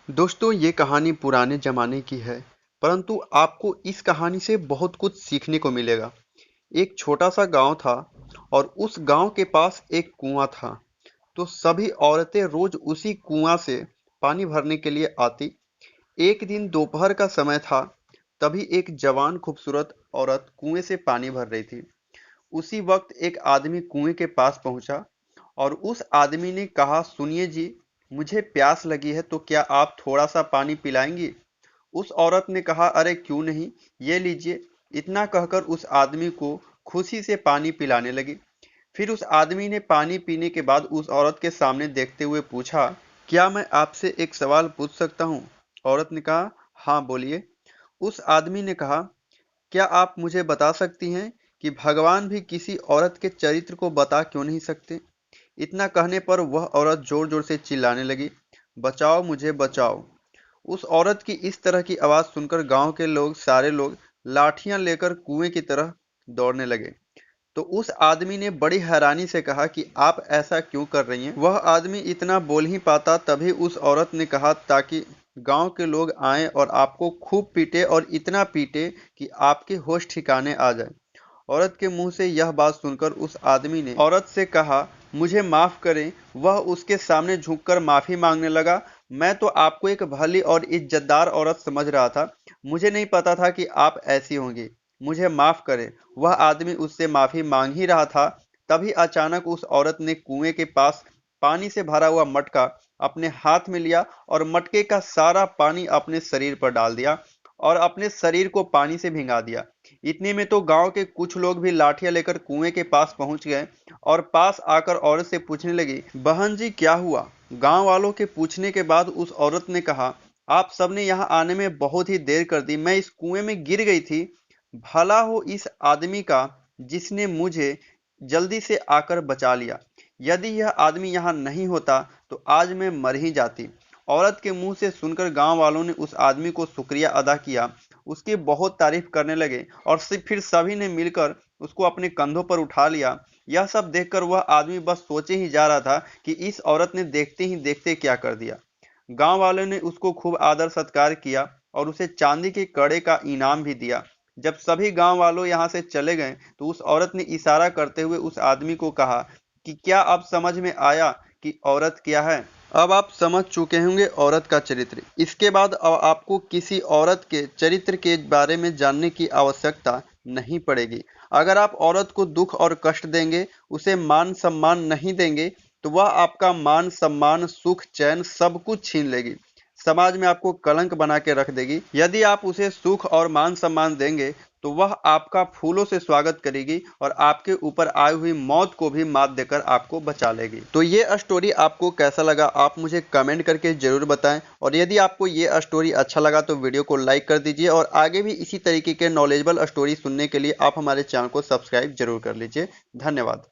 दोस्तों, ये कहानी पुराने ज़माने की है, परंतु आपको इस कहानी से बहुत कुछ सीखने को मिलेगा। एक छोटा-सा गाँव था और उस गाँव के पास एक कुआँ था। तो सभी औरतें रोज़ उसी कुआँ से पानी भरने के लिए आती। एक दिन दोपहर का समय था, तभी एक जवान खूबसूरत औरत कुएँ से पानी भर रही थी। उसी वक्त एक आदमी कुएं के पास पहुंचा और उस आदमी ने कहा, सुनिए जी, मुझे प्यास लगी है, तो क्या आप थोड़ा सा पानी पिलाएंगी? उस औरत ने कहा, अरे क्यों नहीं, ये लीजिए। इतना कहकर उस आदमी को खुशी से पानी पिलाने लगी। फिर उस आदमी ने पानी पीने के बाद उस औरत के सामने देखते हुए पूछा, क्या मैं आपसे एक सवाल पूछ सकता हूँ? औरत ने कहा, हाँ बोलिए। उस आदमी ने कहा, क्या आप मुझे बता सकती हैं कि भगवान भी किसी औरत के चरित्र को बता क्यों नहीं सकते? इतना कहने पर वह औरत जोर जोर से चिल्लाने लगी, बचाओ मुझे बचाओ। उस औरत की इस तरह की आवाज सुनकर गांव के लोग सारे लोग लाठियां लेकर कुएं की तरह दौड़ने लगे। तो उस आदमी ने बड़ी हैरानी से कहा कि आप ऐसा क्यों कर रही हैं? वह आदमी इतना बोल ही पाता, तभी उस औरत ने कहा, ताकि गांव के लोग आएं और आपको खूब पीटे, और इतना पीटे कि आपके होश ठिकाने आ जाए। औरत के मुंह से यह बात सुनकर उस आदमी ने औरत से कहा, मुझे माफ करें। वह उसके सामने झुककर माफी मांगने लगा। मैं तो आपको एक भली और इज्जतदार औरत समझ रहा था, मुझे नहीं पता था कि आप ऐसी होंगी। मुझे माफ करें। वह आदमी उससे माफी मांग ही रहा था, तभी अचानक उस औरत ने कुएं के पास पानी से भरा हुआ मटका अपने हाथ में लिया और मटके का सारा पानी अपने शरीर पर डाल दिया और अपने शरीर को पानी से भिंगा दिया। इतने में तो गांव के कुछ लोग भी लाठियां लेकर कुएं के पास पहुंच गए और पास आकर औरत से पूछने लगी, बहन जी क्या हुआ? गांव वालों के पूछने के बाद उस औरत ने कहा, आप सबने यहाँ आने में बहुत ही देर कर दी। मैं इस कुएं में गिर गई थी। भला हो इस आदमी का जिसने मुझे जल्दी से आकर बचा लिया। यदि यह आदमी यहाँ नहीं होता तो आज मैं मर ही जाती। औरत के मुंह से सुनकर गांव वालों ने उस आदमी को शुक्रिया अदा किया, उसकी बहुत तारीफ करने लगे और फिर सभी ने मिलकर उसको अपने कंधों पर उठा लिया। यह सब देखकर वह आदमी बस सोचे ही जा रहा था कि इस औरत ने देखते ही देखते क्या कर दिया। गांव वालों ने उसको खूब आदर सत्कार किया और उसे चांदी के कड़े का इनाम भी दिया। जब सभी गांव वालों यहाँ से चले गए तो उस औरत ने इशारा करते हुए उस आदमी को कहा कि क्या अब समझ में आया कि औरत क्या है? अब आप समझ चुके होंगे औरत का चरित्र। इसके बाद अब आपको किसी औरत के चरित्र के बारे में जानने की आवश्यकता नहीं पड़ेगी। अगर आप औरत को दुख और कष्ट देंगे, उसे मान सम्मान नहीं देंगे, तो वह आपका मान सम्मान, सुख, चैन सब कुछ छीन लेगी। समाज में आपको कलंक बना के रख देगी। यदि आप उसे सुख और मान सम्मान देंगे तो वह आपका फूलों से स्वागत करेगी और आपके ऊपर आई हुई मौत को भी मात देकर आपको बचा लेगी। तो ये स्टोरी आपको कैसा लगा, आप मुझे कमेंट करके जरूर बताएं। और यदि आपको ये स्टोरी अच्छा लगा तो वीडियो को लाइक कर दीजिए, और आगे भी इसी तरीके के नॉलेजेबल स्टोरी सुनने के लिए आप हमारे चैनल को सब्सक्राइब जरूर कर लीजिए। धन्यवाद।